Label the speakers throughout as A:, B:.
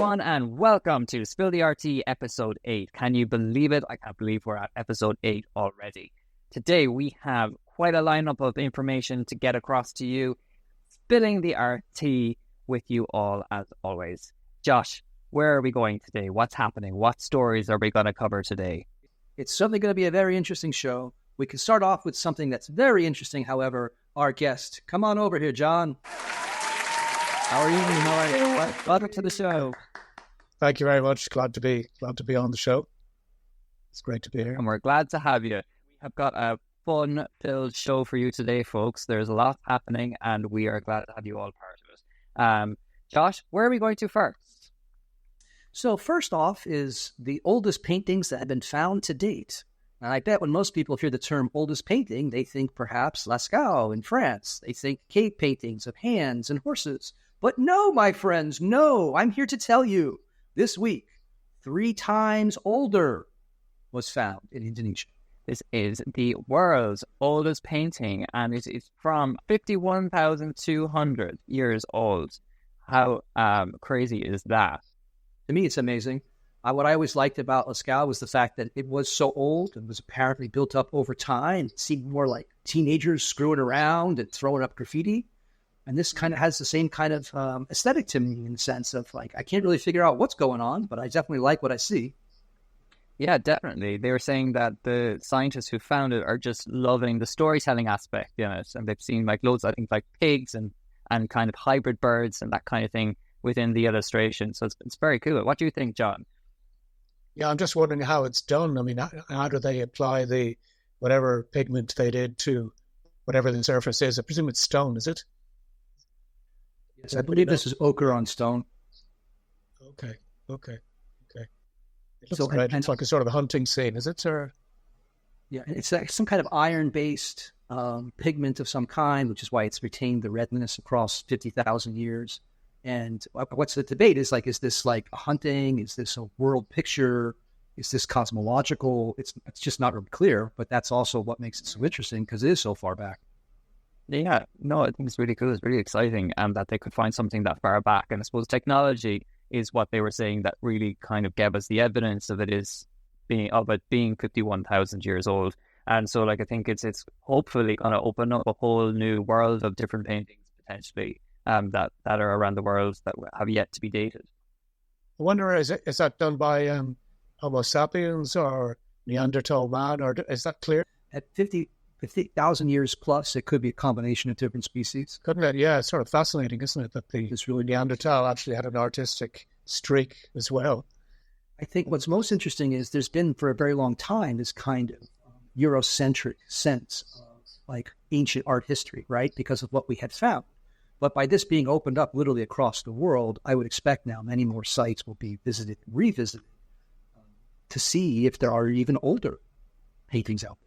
A: everyone, and welcome to Spill the RT episode 8. Can you believe it? I can't believe we're at episode 8 already. Today we have quite a lineup of information to get across to you, spilling the RT with you all as always. Josh, where are we going today? What's happening? What stories are we going to cover today?
B: It's certainly going to be a very interesting show. We can start off with something that's very interesting, however, our guest. Come on over here, John.
A: How are you? Welcome to the show.
C: Thank you very much. Glad to be on the show. It's great to be here.
A: And we're glad to have you. We have got a fun-filled show for you today, folks. There's a lot happening, and we are glad to have you all part of it. Josh, where are we going to first?
B: So first off is the oldest paintings that have been found to date. And I bet when most people hear the term oldest painting, they think perhaps Lascaux in France. They think cave paintings of hands and horses. But no, my friends, no. I'm here to tell you, this week, 3 times older was found in Indonesia.
A: This is the world's oldest painting, and it is from 51,200 years old. How crazy is that?
B: To me, it's amazing. What I always liked about Lascaux was the fact that it was so old and was apparently built up over time. It seemed more like teenagers screwing around and throwing up graffiti. And this kind of has the same kind of aesthetic to me in the sense of like, I can't really figure out what's going on, but I definitely like what I see.
A: Yeah, definitely. They were saying that the scientists who found it are just loving the storytelling aspect in it. And they've seen like loads, I think, like pigs and kind of hybrid birds and that kind of thing within the illustration. So it's very cool. What do you think, John?
C: Yeah, I'm just wondering how it's done. I mean, how do they apply the whatever pigment they did to whatever the surface is? I presume it's stone, is it?
B: Yes, I believe this is ochre on stone.
C: Okay. It looks great. It's like a sort of a hunting scene, is it, sir?
B: Yeah, it's like some kind of iron-based pigment of some kind, which is why it's retained the redness across 50,000 years. And what's the debate is like, is this like a hunting? Is this a world picture? Is this cosmological? It's just not really clear, but that's also what makes it so interesting because it is so far back.
A: Yeah, no, I think it's really cool. It's really exciting that they could find something that far back. And I suppose technology is what they were saying that really kind of gave us the evidence of it being 51,000 years old. And so like I think it's hopefully going to open up a whole new world of different paintings potentially. That are around the world that have yet to be dated.
C: I wonder, is that done by Homo sapiens or Neanderthal man, or is that clear?
B: At 50,000 years plus, it could be a combination of different species.
C: Couldn't it? Yeah, it's sort of fascinating, isn't it, that this really Neanderthal actually had an artistic streak as well.
B: I think what's most interesting is there's been for a very long time this kind of Eurocentric sense of like ancient art history, right? Because of what we had found. But by this being opened up literally across the world, I would expect now many more sites will be visited and revisited to see if there are even older paintings out there.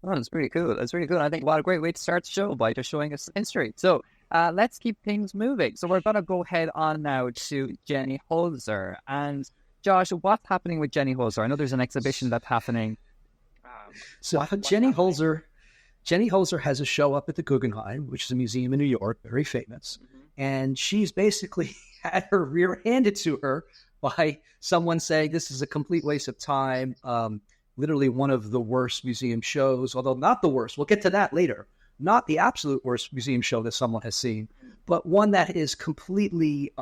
A: Oh, that's pretty cool. That's really cool. I think what a great way to start the show by just showing us history. So let's keep things moving. So we're going to go head on now to Jenny Holzer. And Josh, what's happening with Jenny Holzer? I know there's an exhibition that's happening.
B: Jenny Holzer has a show up at the Guggenheim, which is a museum in New York, very famous. Mm-hmm. And she's basically had her rear handed to her by someone saying this is a complete waste of time. Literally one of the worst museum shows, although not the worst. We'll get to that later. Not the absolute worst museum show that someone has seen, but one that is completely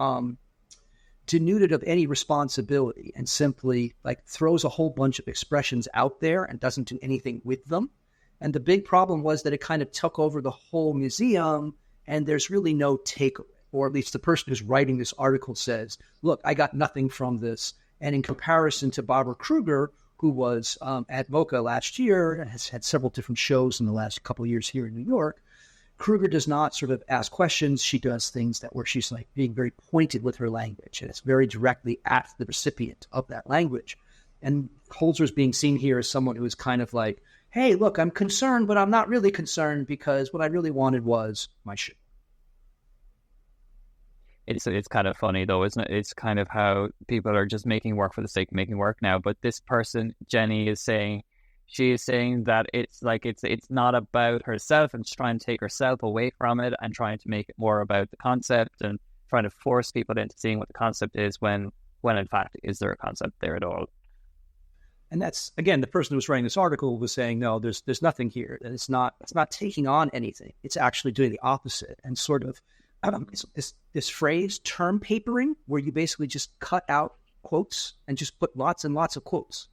B: denuded of any responsibility and simply like throws a whole bunch of expressions out there and doesn't do anything with them. And the big problem was that it kind of took over the whole museum and there's really no takeaway, or at least the person who's writing this article says, look, I got nothing from this. And in comparison to Barbara Kruger, who was at MoCA last year and has had several different shows in the last couple of years here in New York, Kruger does not sort of ask questions. She does things where she's like being very pointed with her language, and it's very directly at the recipient of that language. And Holzer is being seen here as someone who is kind of like, hey, look, I'm concerned, but I'm not really concerned because what I really wanted was my shoe.
A: It's kind of funny though, isn't it? It's kind of how people are just making work for the sake of making work now. But this person, Jenny, she is saying that it's not about herself and she's trying to take herself away from it and trying to make it more about the concept and trying to force people into seeing what the concept is when in fact, is there a concept there at all?
B: And that's, again, the person who was writing this article was saying, no, there's nothing here. And it's not taking on anything. It's actually doing the opposite. And sort of, this phrase, term papering, where you basically just cut out quotes and just put lots and lots of quotes.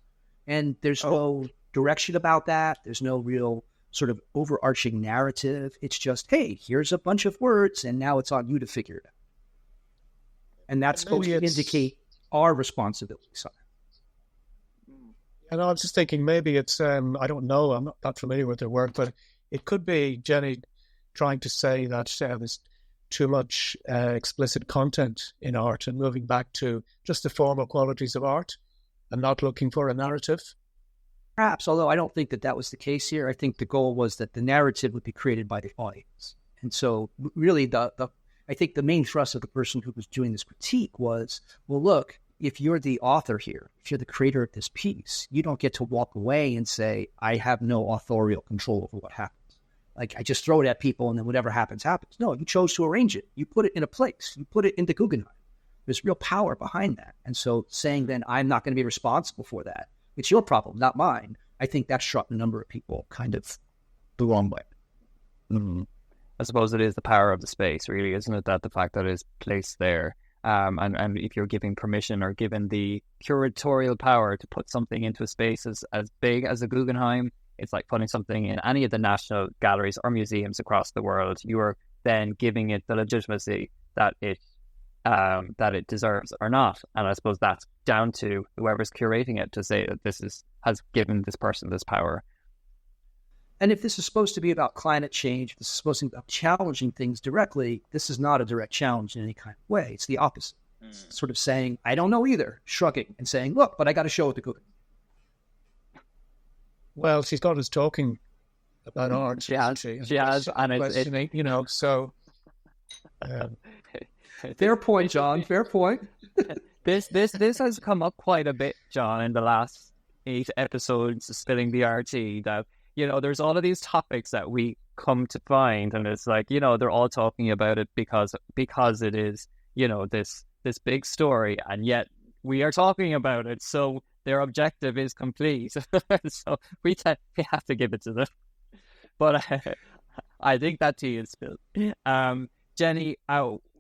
B: And there's no direction about that. There's no real sort of overarching narrative. It's just, hey, here's a bunch of words, and now it's on you to figure it out. And that's supposed to indicate our responsibility side.
C: And I was just thinking maybe it's, I don't know, I'm not familiar with their work, but it could be Jenny trying to say that there's too much explicit content in art and moving back to just the formal qualities of art and not looking for a narrative.
B: Perhaps, although I don't think that was the case here. I think the goal was that the narrative would be created by the audience. And so really I think the main thrust of the person who was doing this critique was, well, look, if you're the author here, if you're the creator of this piece, you don't get to walk away and say, I have no authorial control over what happens. Like, I just throw it at people and then whatever happens, happens. No, you chose to arrange it. You put it in a place. You put it in the Guggenheim. There's real power behind that. And so saying then I'm not going to be responsible for that, it's your problem, not mine, I think that struck a number of people kind of the wrong way.
A: Mm-hmm. I suppose it is the power of the space, really, isn't it? That the fact that it's placed there. And if you're giving permission or given the curatorial power to put something into a space as big as the Guggenheim, it's like putting something in any of the national galleries or museums across the world. You are then giving it the legitimacy that it deserves or not. And I suppose that's down to whoever's curating it to say that has given this person this power.
B: And if this is supposed to be about climate change, if this is supposed to be about challenging things directly, this is not a direct challenge in any kind of way. It's the opposite. It's sort of saying, I don't know either, shrugging and saying, look, but I got to show it to Google.
C: Well, she's got us talking about art.
A: She has, and it's
C: so...
B: Fair point, John, fair point.
A: This has come up quite a bit, John, in the last 8 episodes of Spilling the RT, that there's all of these topics that we come to find, and it's like, they're all talking about it because it is, this big story, and yet we are talking about it, so their objective is complete. So we have to give it to them. But I think that tea is spilled. Jenny,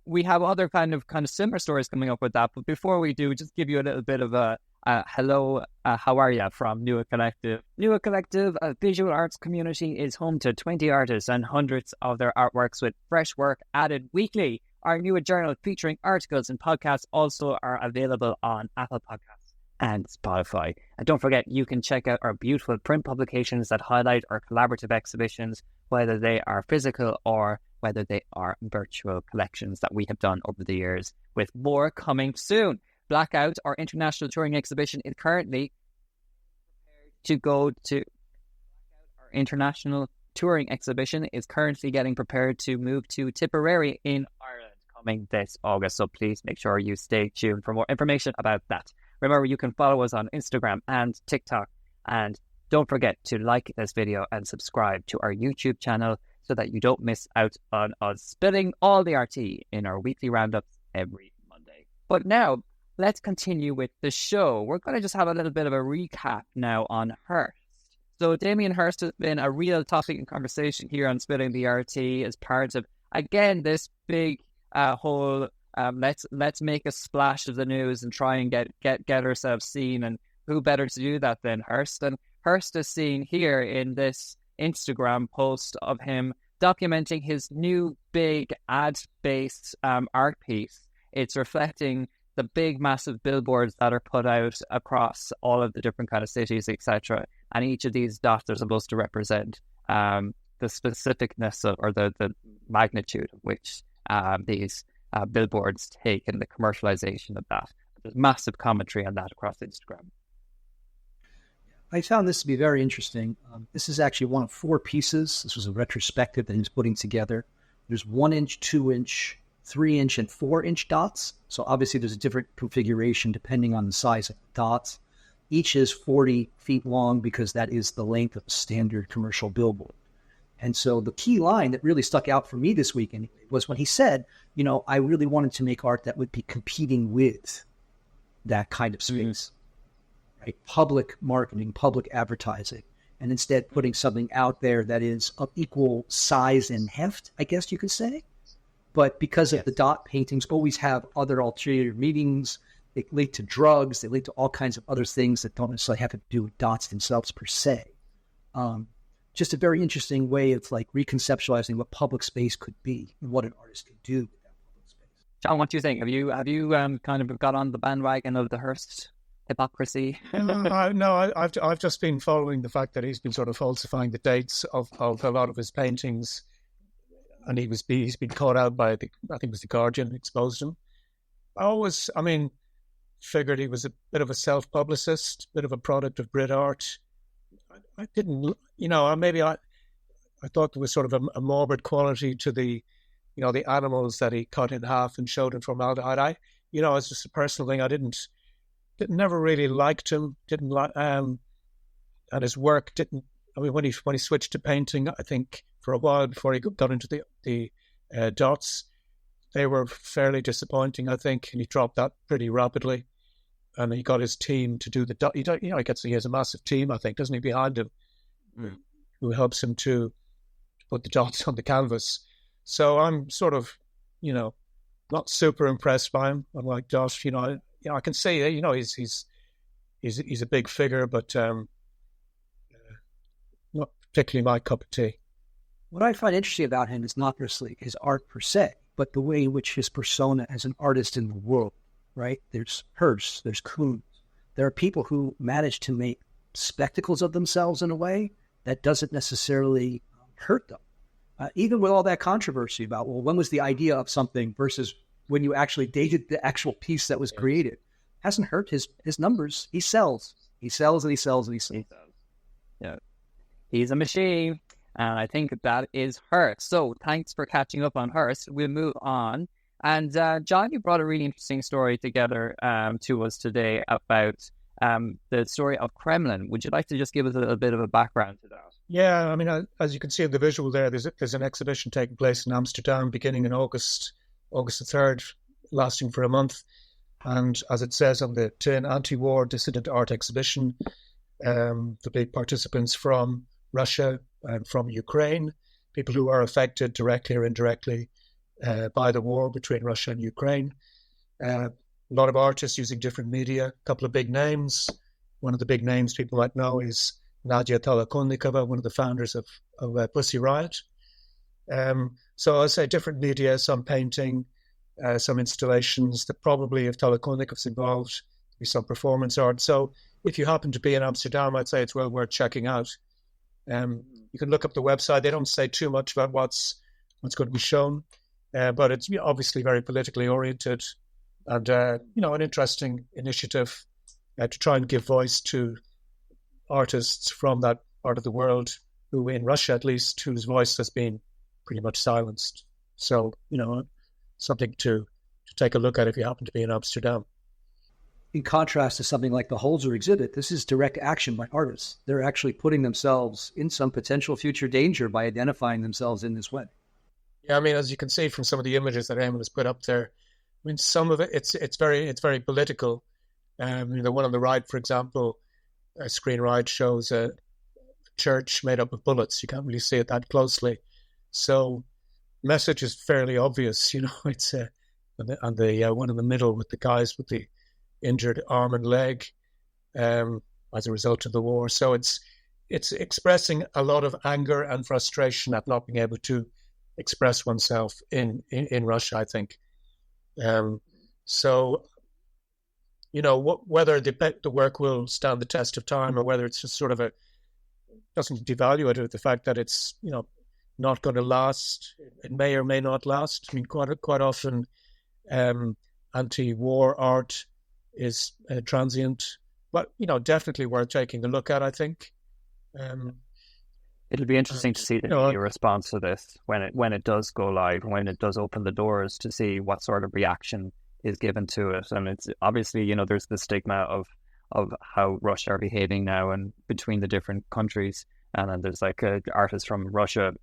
A: we have other kind of similar stories coming up with that, but before we do, just give you a little bit of a hello, how are you from Nua Collective. Nua Collective, a visual arts community, is home to 20 artists and hundreds of their artworks with fresh work added weekly. Our Nua journal featuring articles and podcasts also are available on Apple Podcasts and Spotify. And don't forget, you can check out our beautiful print publications that highlight our collaborative exhibitions, whether they are physical or whether they are virtual collections that we have done over the years, with more coming soon. Blackout, our international touring exhibition, is currently getting prepared to move to Tipperary in Ireland coming this August. So please make sure you stay tuned for more information about that. Remember, you can follow us on Instagram and TikTok. And don't forget to like this video and subscribe to our YouTube channel so that you don't miss out on us spilling all the RT in our weekly roundups every Monday. But now, let's continue with the show. We're going to just have a little bit of a recap now on Hirst. So Damien Hirst has been a real topic in conversation here on Spilling the RT as part of, again, this big whole let's make a splash of the news and try and get ourselves seen. And who better to do that than Hirst? And Hirst is seen here in this Instagram post of him documenting his new big ad-based art piece. It's reflecting the big, massive billboards that are put out across all of the different kind of cities, etc. And each of these dots are supposed to represent the specificness of, or the magnitude of which these billboards take and the commercialization of that. There's massive commentary on that across Instagram.
B: I found this to be very interesting. This is actually one of 4 pieces. This was a retrospective that he was putting together. There's 1-inch, 2-inch, 3-inch, and 4-inch dots. So obviously there's a different configuration depending on the size of the dots. Each is 40 feet long because that is the length of a standard commercial billboard. And so the key line that really stuck out for me this weekend was when he said, I really wanted to make art that would be competing with that kind of space, right? Public marketing, public advertising, and instead putting something out there that is of equal size and heft, I guess you could say. But because of the dot paintings always have other ulterior meanings, they lead to drugs, they lead to all kinds of other things that don't necessarily have to do with dots themselves per se. Just a very interesting way of like reconceptualizing what public space could be and what an artist could do with that public space.
A: John, what do you think? Have you kind of got on the bandwagon of the Hirst hypocrisy?
C: No, I've just been following the fact that he's been sort of falsifying the dates of a lot of his paintings, and he's been caught out by I think it was the Guardian exposed him. I figured he was a bit of a self-publicist, bit of a product of Brit art. I didn't, maybe I thought there was sort of a morbid quality to the animals that he cut in half and showed in formaldehyde. It's just a personal thing. I never really liked him. And his work didn't. When he switched to painting, I think for a while before he got into the dots, they were fairly disappointing. I think, and he dropped that pretty rapidly. And he got his team to do the dot. He has a massive team, I think, doesn't he, behind him, who helps him to put the dots on the canvas. So I'm sort of, not super impressed by him. I'm like, Josh, I can say, he's a big figure, but not particularly my cup of tea.
B: What I find interesting about him is not necessarily his art per se, but the way in which his persona as an artist in the world. Right? There's Hirst, there's Kuhn. There are people who manage to make spectacles of themselves in a way that doesn't necessarily hurt them. Even with all that controversy about, when was the idea of something versus when you actually dated the actual piece that was created, hasn't hurt his numbers. He sells. He sells and he sells and he sells.
A: Yeah. He's a machine. And I think that is Hirst. So thanks for catching up on Hirst. We'll move on. And John, you brought a really interesting story together to us today about the story of Kremlin. Would you like to just give us a bit of a background to that?
C: Yeah, as you can see in the visual there, there's an exhibition taking place in Amsterdam beginning in August the 3rd, lasting for a month. And as it says on the tin, anti-war dissident art exhibition, there'll be participants from Russia and from Ukraine, people who are affected directly or indirectly by the war between Russia and Ukraine. A lot of artists using different media, a couple of big names. One of the big names people might know is Nadia Tolokonnikova, one of the founders of Pussy Riot. So I say different media, some painting, some installations, that probably if Tolokonnikov's involved, be some performance art. So if you happen to be in Amsterdam, I'd say it's well worth checking out. You can look up the website. They don't say too much about what's going to be shown. But it's obviously very politically oriented and, an interesting initiative to try and give voice to artists from that part of the world who, in Russia at least, whose voice has been pretty much silenced. So, something to take a look at if you happen to be in Amsterdam.
B: In contrast to something like the Holzer exhibit, this is direct action by artists. They're actually putting themselves in some potential future danger by identifying themselves in this way.
C: Yeah, as you can see from some of the images that Eamonn has put up there, some of it it's very political. The one on the right, for example, a screen right shows a church made up of bullets. You can't really see it that closely, so message is fairly obvious. It's and the one in the middle with the guys with the injured arm and leg as a result of the war. So it's expressing a lot of anger and frustration at not being able to express oneself in Russia, I think. So, whether the work will stand the test of time or whether it's just sort of doesn't devalue it, the fact that it's, not going to last. It may or may not last. Quite often anti-war art is transient, but, definitely worth taking a look at, I think.
A: It'll be interesting to see the media response to this when it does go live, when it does open the doors, to see what sort of reaction is given to it. And it's obviously, there's the stigma of how Russia are behaving now and between the different countries. And then there's like artists from Russia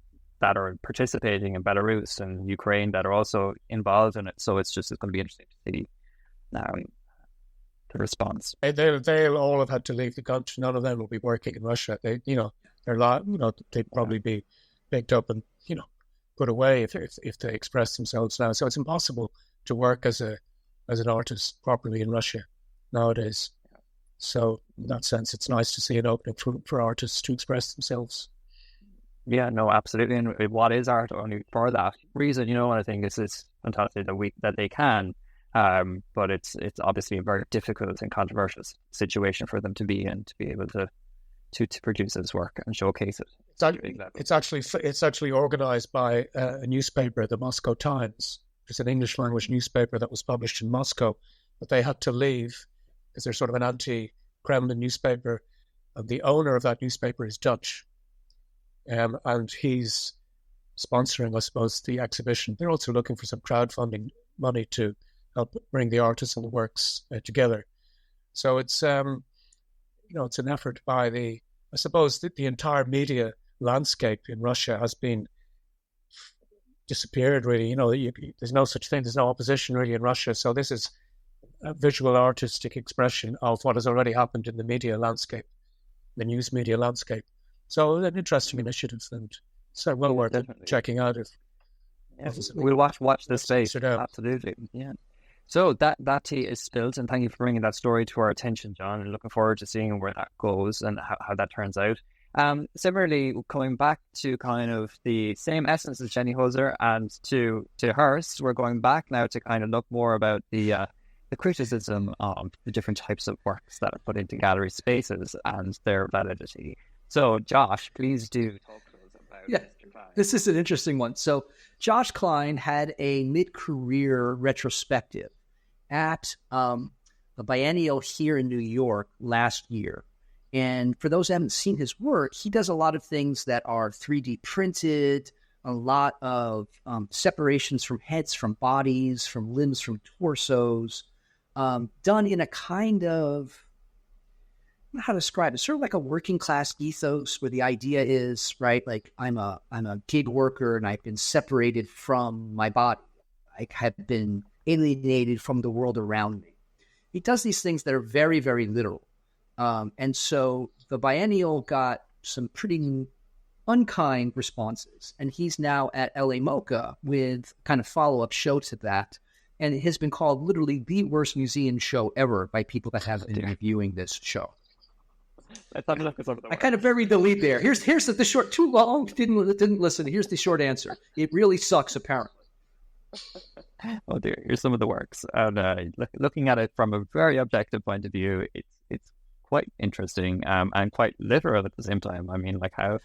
A: that are participating in Belarus and Ukraine that are also involved in it. So it's going to be interesting to see the response.
C: They'll all have had to leave the country. None of them will be working in Russia. They'd probably be picked up and put away if they express themselves now. So it's impossible to work as an artist properly in Russia nowadays. So in that sense, it's nice to see an opening for artists to express themselves.
A: Yeah, no, absolutely. And what is art only for that reason? And I think it's fantastic that they can. But it's obviously a very difficult and controversial situation for them to be in, to be able to produce this work and showcase it.
C: It's actually organized by a newspaper, the Moscow Times. It's an English language newspaper that was published in Moscow, but they had to leave because they're sort of an anti-Kremlin newspaper, and the owner of that newspaper is Dutch, and he's sponsoring, I suppose, the exhibition. They're also looking for some crowdfunding money to help bring the artists and the works together. So it's it's an effort by the entire media landscape in Russia has been disappeared, really. There's no such thing. There's no opposition really in Russia. So this is a visual artistic expression of what has already happened in the media landscape, the news media landscape. So an interesting initiative, and so well worth checking out.
A: We'll watch this space. Absolutely, yeah. So that tea is spilled, and thank you for bringing that story to our attention, John, and looking forward to seeing where that goes and how that turns out. Similarly, coming back to kind of the same essence as Jenny Holzer and to Hirst, we're going back now to kind of look more about the criticism of the different types of works that are put into gallery spaces and their validity. So, Josh, please do talk to us about Mr. Kline.
B: This is an interesting one. So, Josh Kline had a mid-career retrospective at the Biennial here in New York last year. And for those who haven't seen his work, he does a lot of things that are 3D printed, a lot of separations from heads, from bodies, from limbs, from torsos, done in a kind of, I don't know how to describe it, sort of like a working class ethos where the idea is, right, like I'm a gig worker and I've been separated from my body. I have been alienated from the world around me. He does these things that are very, very literal. And so the Biennial got some pretty unkind responses. And he's now at LA MoCA with kind of follow-up show to that. And it has been called literally the worst museum show ever by people that have been reviewing this show.
A: I
B: kind of buried the lead there. Here's the short, too long, didn't listen. Here's the short answer. It really sucks, apparently.
A: Oh dear, here's some of the works. And looking at it from a very objective point of view, it's quite interesting and quite literal at the same time. I mean, like how,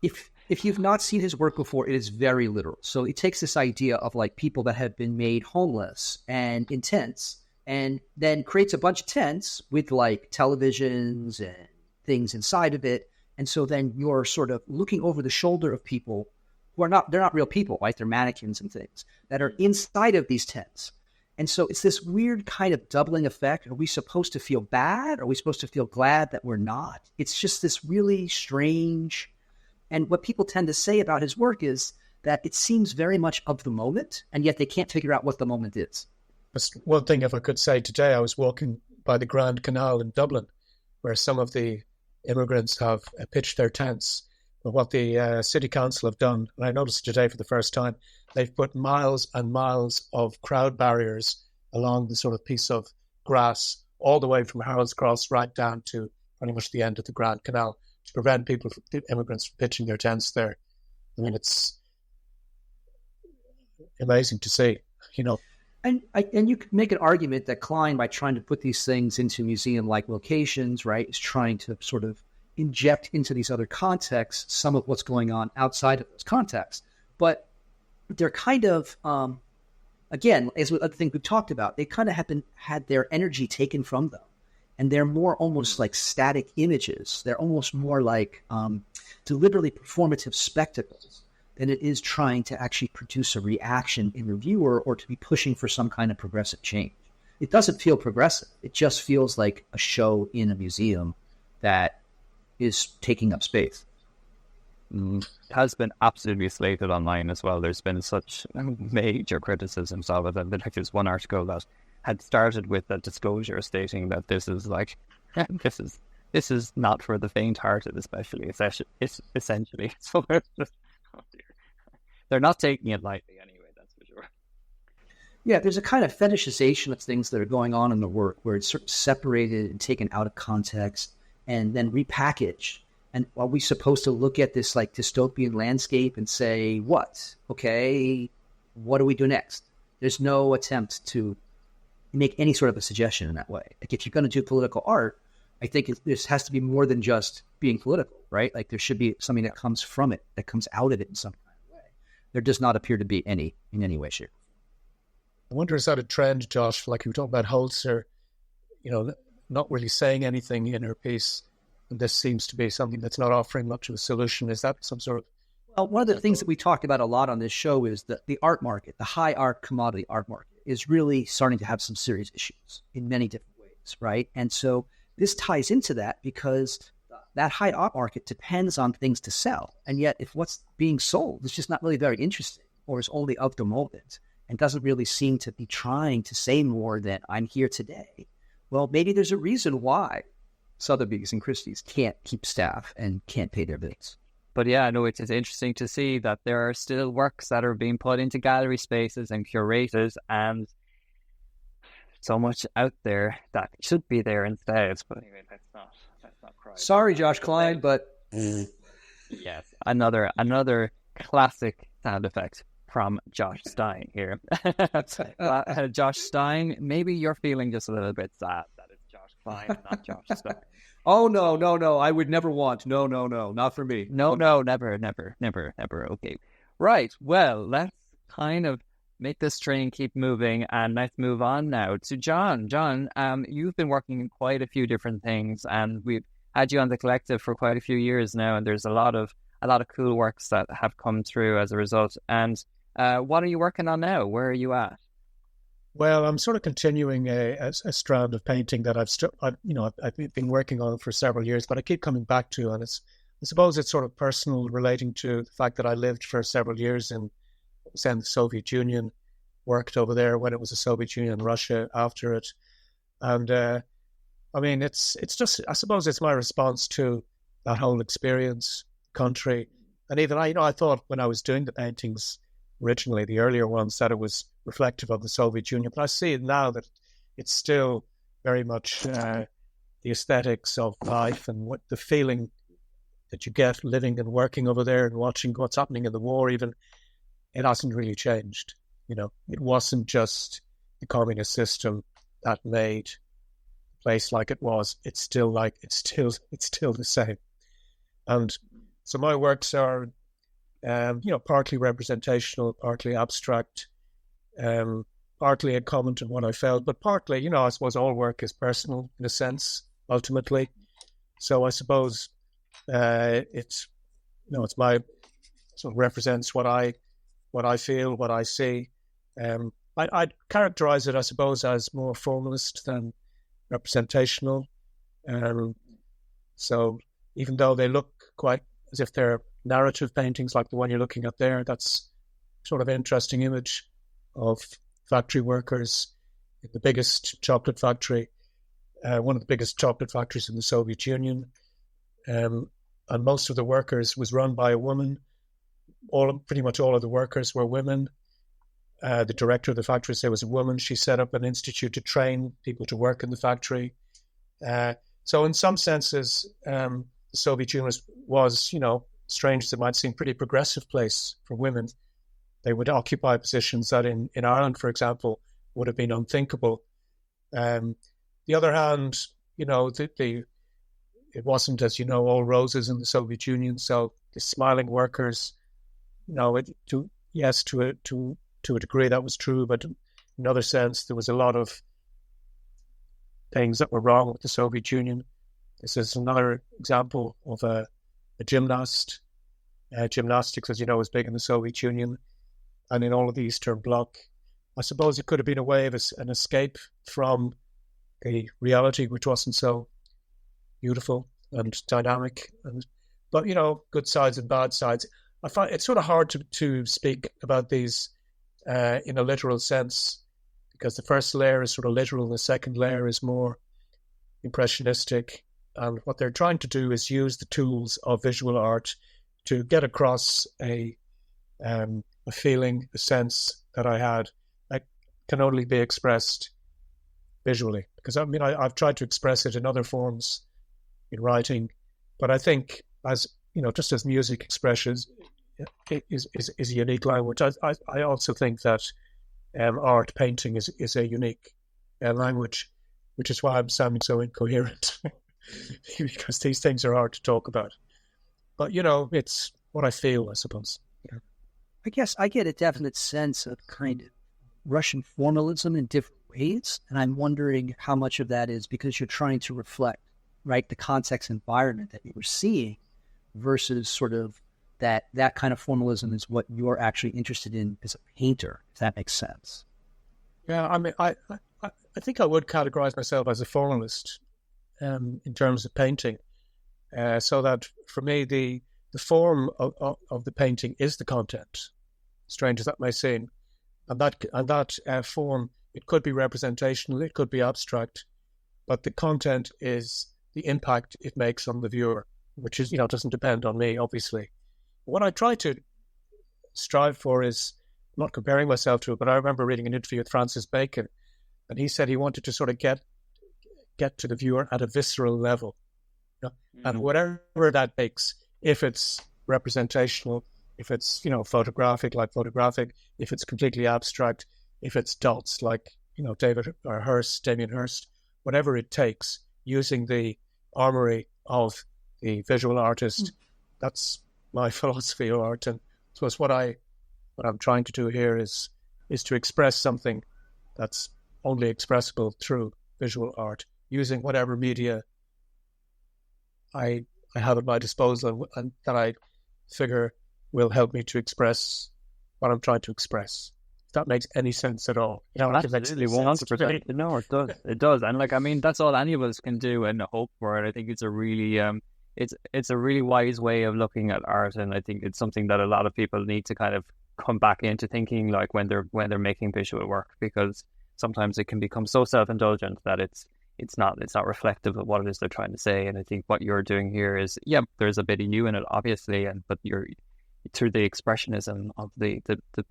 B: If you've not seen his work before, it is very literal. So it takes this idea of like people that have been made homeless and in tents, and then creates a bunch of tents with like televisions and things inside of it. And so then you're sort of looking over the shoulder of people who they're not real people, right? They're mannequins and things that are inside of these tents. And so it's this weird kind of doubling effect. Are we supposed to feel bad? Are we supposed to feel glad that we're not? It's just this really strange. And what people tend to say about his work is that it seems very much of the moment, and yet they can't figure out what the moment is.
C: One thing, if I could say, today I was walking by the Grand Canal in Dublin, where some of the immigrants have pitched their tents. But what the city council have done, and I noticed today for the first time, they've put miles and miles of crowd barriers along the sort of piece of grass, all the way from Harold's Cross right down to pretty much the end of the Grand Canal, to prevent immigrants from pitching their tents there. I mean, it's amazing to see,
B: And you could make an argument that Kline, by trying to put these things into museum-like locations, right, is trying to sort of inject into these other contexts some of what's going on outside of those contexts. But they're kind of, again, as with other things we've talked about, they kind of had their energy taken from them. And they're more almost like static images. They're almost more like deliberately performative spectacles than it is trying to actually produce a reaction in the viewer or to be pushing for some kind of progressive change. It doesn't feel progressive. It just feels like a show in a museum that is taking up space.
A: has been absolutely slated online as well. There's been such major criticisms of it. And there's one article that had started with a disclosure stating that this is like, this is not for the faint-hearted, especially. It's essentially. So they're not taking it lightly anyway, that's for sure.
B: Yeah, there's a kind of fetishization of things that are going on in the work where it's sort of separated and taken out of context and then repackaged. And are we supposed to look at this like dystopian landscape and say, what? Okay, what do we do next? There's no attempt to make any sort of a suggestion in that way. Like if you're going to do political art, I think this has to be more than just being political, right? Like there should be something that comes from it, that comes out of it in some kind of way. There does not appear to be any in any way, shape.
C: I wonder, is that a trend, Josh? Like you were talking about Holzer, not really saying anything in her piece. And this seems to be something that's not offering much of a solution. Is that some sort of...
B: Well, one of the things that we talked about a lot on this show is that the art market, the high art commodity art market, is really starting to have some serious issues in many different ways, right? And so this ties into that because that high art market depends on things to sell. And yet if what's being sold is just not really very interesting or is only of the moment and doesn't really seem to be trying to say more than I'm here today, well, maybe there's a reason why Sotheby's and Christie's can't keep staff and can't pay their bills.
A: But yeah, no, it's interesting to see that there are still works that are being put into gallery spaces and curated, and so much out there that should be there instead. But anyway, let's not cry.
B: Sorry, Josh Kline, but
A: yes, another classic sound effect from Josh Stein here. Josh Stein, maybe you're feeling just a little bit sad that it's Josh Kline, not Josh Stein.
B: Oh, no. I would never want. No, not for me.
A: No, never. Okay. Right. Well, let's kind of make this train keep moving and let's move on now to John. John, you've been working in quite a few different things and we've had you on the collective for quite a few years now, and there's a lot of cool works that have come through as a result. And what are you working on now? Where are you at?
C: Well, I'm sort of continuing a strand of painting that I've been working on for several years, but I keep coming back to, and I suppose it's sort of personal, relating to the fact that I lived for several years in the Soviet Union, worked over there when it was the Soviet Union, Russia after it, and it's just, I suppose it's my response to that whole experience, country, and even I thought when I was doing the paintings originally, the earlier ones, that it was reflective of the Soviet Union. But I see it now that it's still very much the aesthetics of life and what the feeling that you get living and working over there and watching what's happening in the war even, it hasn't really changed. It wasn't just the communist system that made the place like it was. It's still the same. And so my works are partly representational, partly abstract, partly a comment on what I felt, but partly, I suppose all work is personal in a sense, ultimately. So I suppose it's my sort of represents what I feel, what I see. I'd characterize it, I suppose, as more formalist than representational. So even though they look quite as if they're narrative paintings like the one you're looking at there, that's sort of an interesting image of factory workers in the biggest chocolate factory, one of the biggest chocolate factories in the Soviet Union. And most of the workers was run by a woman. Pretty much all of the workers were women. The director of the factory said was a woman. She set up an institute to train people to work in the factory. So in some senses, the Soviet Union was, strange as it might seem, pretty progressive place for women. They would occupy positions that in Ireland, for example, would have been unthinkable. The other hand, it wasn't, as you know, all roses in the Soviet Union. So the smiling workers, to a degree that was true, but in another sense, there was a lot of things that were wrong with the Soviet Union. This is another example of a gymnast. Gymnastics, as you know, was big in the Soviet Union and in all of the Eastern Bloc. I suppose it could have been a way of an escape from a reality which wasn't so beautiful and dynamic. But, good sides and bad sides. I find it's sort of hard to speak about these in a literal sense, because the first layer is sort of literal, and the second layer is more impressionistic. And what they're trying to do is use the tools of visual art to get across a feeling, a sense that I had that can only be expressed visually. Because I've tried to express it in other forms in writing, but I think just as music expressions is a unique language, I also think that art, painting is a unique language, which is why I'm sounding so incoherent because these things are hard to talk about. But, it's what I feel, I suppose. Yeah.
B: I guess I get a definite sense of kind of Russian formalism in different ways, and I'm wondering how much of that is because you're trying to reflect, right, the context environment that you were seeing versus sort of that kind of formalism is what you're actually interested in as a painter, if that makes sense.
C: Yeah, I think I would categorize myself as a formalist in terms of painting. So that for me, the form of the painting is the content, strange as that may seem. And that form, it could be representational, it could be abstract, but the content is the impact it makes on the viewer, which is, doesn't depend on me, obviously. What I try to strive for is, I'm not comparing myself to it, but I remember reading an interview with Francis Bacon, and he said he wanted to sort of get to the viewer at a visceral level. And whatever that takes, if it's representational, if it's, photographic, like photographic, if it's completely abstract, if it's dots, like, Damien Hirst, whatever it takes, using the armory of the visual artist, that's my philosophy of art. And I suppose what I'm trying to do here is to express something that's only expressible through visual art, using whatever media I have at my disposal and that I figure will help me to express what I'm trying to express. If that makes any sense at all.
A: Absolutely, 100%. No, it does. It does. And that's all any of us can do and hope for it. I think it's a really it's a really wise way of looking at art, and I think it's something that a lot of people need to kind of come back into thinking, like when they're making visual work, because sometimes it can become so self-indulgent that it's not reflective of what it is they're trying to say. And I think what you're doing here is, there's a bit of you in it, obviously, but you're through the expressionism of the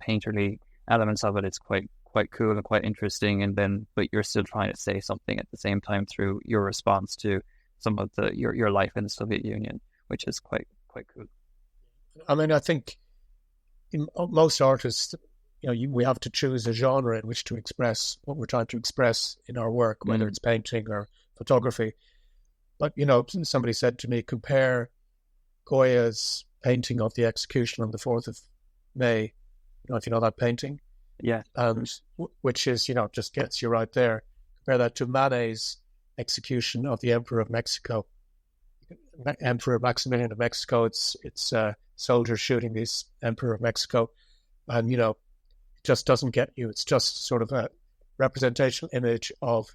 A: painterly elements of it. It's quite cool and quite interesting. But you're still trying to say something at the same time through your response to some of your life in the Soviet Union, which is quite cool.
C: I think in most artists, we have to choose a genre in which to express what we're trying to express in our work, whether it's painting or photography. But, somebody said to me, compare Goya's painting of the execution on the 4th of May, if you know that painting.
A: Yeah.
C: And which is, just gets you right there. Compare that to Manet's execution of the Emperor of Mexico. Emperor Maximilian of Mexico, it's soldiers shooting this Emperor of Mexico. And, it just doesn't get you. It's just sort of a representational image of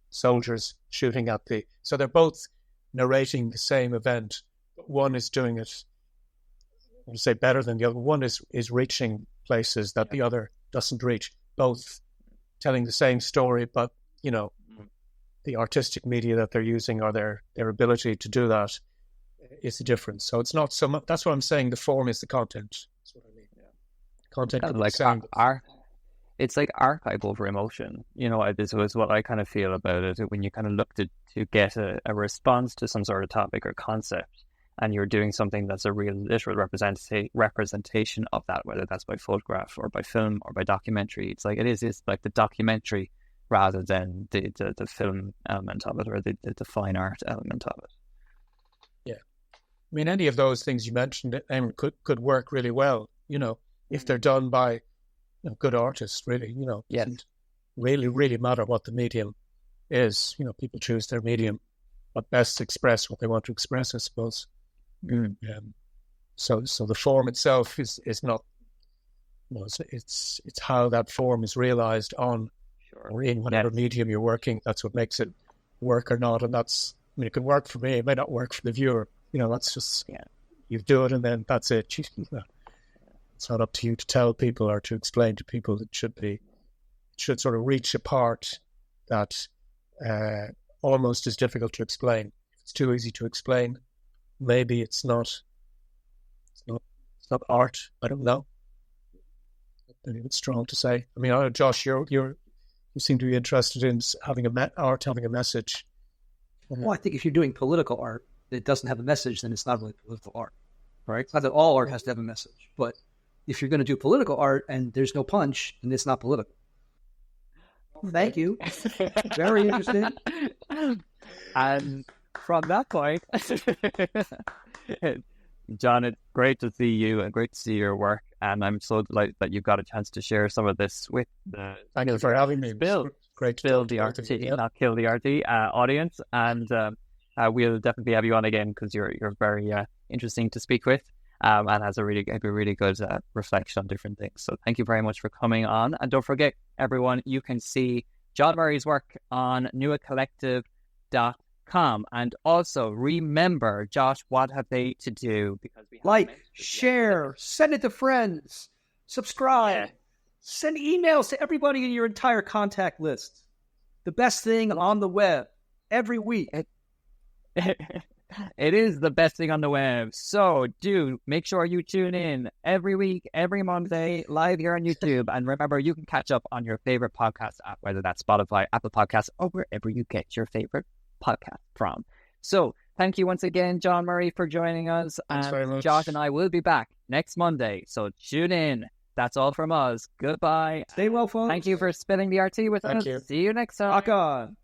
C: soldiers shooting at so they're both narrating the same event, but one is doing it, I would say, better than the other. One is reaching places that the other doesn't reach, both telling the same story, but, the artistic media that they're using or their ability to do that is the difference. So it's not so much, that's what I'm saying, the form is the content. That's what I mean. Yeah. Content could
A: like it's like archive over emotion. This was what I kind of feel about it. When you kind of look to get a response to some sort of topic or concept, and you're doing something that's a real literal representation of that, whether that's by photograph or by film or by documentary. It's like it's like the documentary rather than the film element of it, or the fine art element of it.
C: Yeah. Any of those things you mentioned, could work really well, if they're done by good artists, really, It doesn't really, really matter what the medium is. People choose their medium, what best express what they want to express, I suppose. So the form itself is not, it's how that form is realized on or in whatever medium you're working. That's what makes it work or not. And it can work for me, it may not work for the viewer. that's just, you do it and then that's it. It's not up to you to tell people or to explain to people. It should sort of reach a part that almost is difficult to explain. If it's too easy to explain, maybe it's not art. I don't know. Maybe it's strong to say. I mean, Josh, you seem to be interested in having art having a message.
B: Well, I think if you're doing political art that doesn't have a message, then it's not really political art, right? It's not that all art has to have a message, but if you're going to do political art and there's no punch, then it's not political. Thank you. Very interesting.
A: And from that point, John, it's great to see you and great to see your work. And I'm so delighted that you got a chance to share some of this with the...
C: Thank you for having me.
A: Great to build the RT, not kill the RT audience. And we'll definitely have you on again because you're very interesting to speak with. And has a really good reflection on different things. So thank you very much for coming on. And don't forget, everyone, you can see John Murray's work on nuacollective.com. And also remember, Josh, what have they to do? Because we
B: share, send it to friends, subscribe, send emails to everybody in your entire contact list. The best thing on the web every week.
A: It is the best thing on the web. So do make sure you tune in every week, every Monday, live here on YouTube. And remember, you can catch up on your favorite podcast app, whether that's Spotify, Apple Podcasts, or wherever you get your favorite podcast from. So thank you once again, John Murray, for joining us.
C: Thanks very much.
A: Josh and I will be back next Monday. So tune in. That's all from us. Goodbye.
B: Stay well, folks.
A: Thank you for spilling the RT with us.
C: You.
A: See you next time.
B: Rock on.